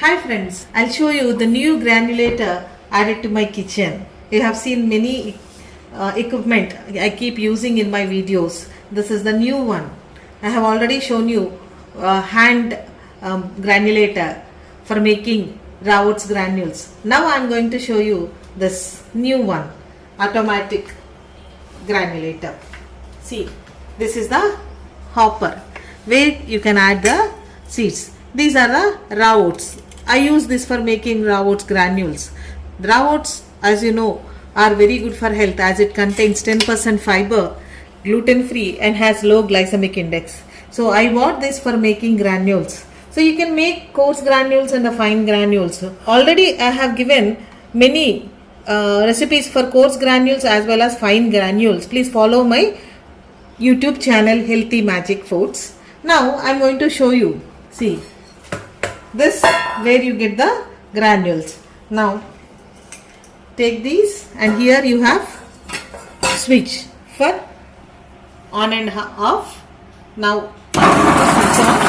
Hi friends, I'll show you the new granulator added to my kitchen. You have seen many equipment I keep using in my videos. This is the new one. I have already shown you hand granulator for making Rao's granules. Now I'm going to show you this new one, automatic granulator. See, this is the hopper where you can add the seeds. These are the raw oats. I use this for making raw oats granules. Raw oats, as you know, are very good for health as it contains 10% fiber, gluten free, and has low glycemic index. So I bought this for making granules. So you can make coarse granules and the fine granules. Already I have given many recipes for coarse granules as well as fine granules. Please follow my YouTube channel Healthy Magic Foods. Now I am going to show you. See, this where you get the granules. Now take these, and here you have switch for on and off. Now switch on.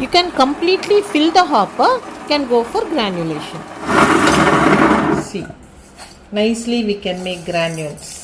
You can completely fill the hopper, can go for granulation. See, nicely we can make granules.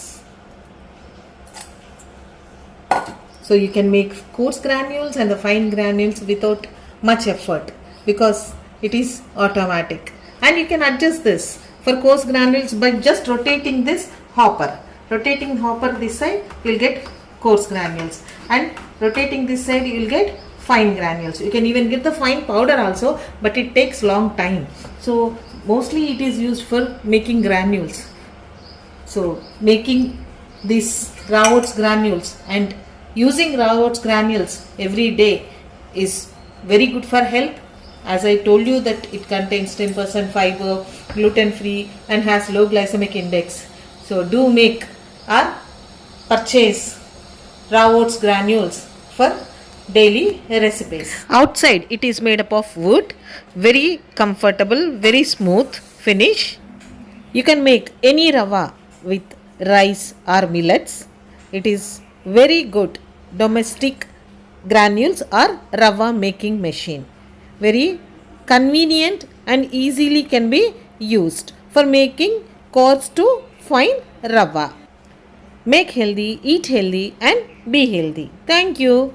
So you can make coarse granules and the fine granules without much effort because it is automatic. And you can adjust this for coarse granules by just rotating this hopper. Rotating hopper this side, you will get coarse granules, and rotating this side you will get fine granules. You can even get the fine powder also, but it takes long time. So mostly it is used for making granules. So making these raw oats granules and using raw oats granules every day is very good for health. As I told you that it contains 10% fiber, gluten free, and has low glycemic index. So do make or purchase raw oats granules for daily recipes. Outside it is made up of wood, very comfortable, very smooth finish. You can make any ravva with rice or millets. It is very good domestic granules or ravva making machine. Very convenient and easily can be used for making coarse to fine ravva. Make healthy, eat healthy, and be healthy. Thank you.